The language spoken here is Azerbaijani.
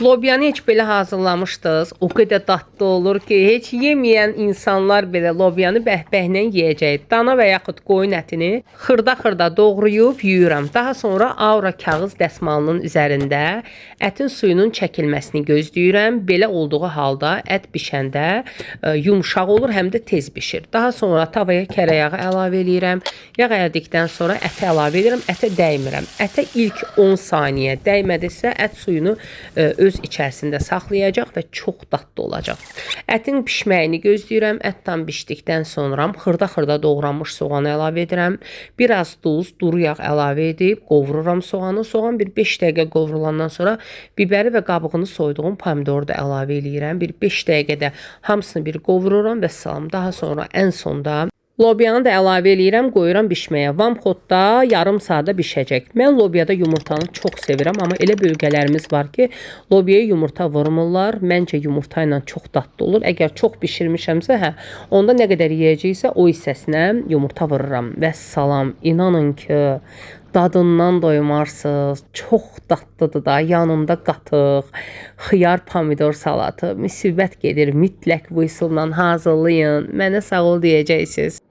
Lobyanı heç belə hazırlamışdınız. O qədər dadlı olur ki, heç yeməyən insanlar belə lobyanı bəhbəhlə yeyəcək. Dana və yaxud qoyun ətini xırda-xırda doğrayıb yuyuram. Daha sonra aura kağız dəsmalının üzərində ətin suyunun çəkilməsini gözləyirəm. Belə olduğu halda ət bişəndə yumşaq olur, həm də tez bişir. Daha sonra tavaya kərə yağı əlavə edirəm. Yağ ərdikdən sonra əti əlavə edirəm. Ətə dəymirəm. Ətə ilk 10 saniyə dəymədisə ət suyunu öz içərisində saxlayacaq və çox dadlı olacaq. Ətin pişməyini gözləyirəm. Ət tam bişdikdən sonra xırda-xırda doğranmış soğanı əlavə edirəm. Biraz duz, duru yağ əlavə edib qovururam soğanı. Soğan bir 5 dəqiqə qovrulandan sonra biberi və qabığını soyduğum pomidoru da əlavə edirəm. Bir 5 dəqiqədə hamısını bir qovururam və salam. Daha sonra ən sonda lobyanı da əlavə edirəm, qoyuram bişməyə. Vamxodda yarım saata bişəcək. Mən lobyada yumurtanı çox sevirəm, amma elə bölgələrimiz var ki, lobyaya yumurta vurmurlar. Məncə yumurta ilə çox dadlı olur. Əgər çox bişirmişəmsə, onda nə qədər yeyəcəksə o hissəsinə yumurta vururam. Və salam, inanın ki, dadından doymarsınız. Çox dadlıdır da. Yanında qatıq, xiyar, pomidor salatı, müsibət gedir. Mütləq bu üsulla hazırlayın. Mənə sağ ol deyəcəksiniz.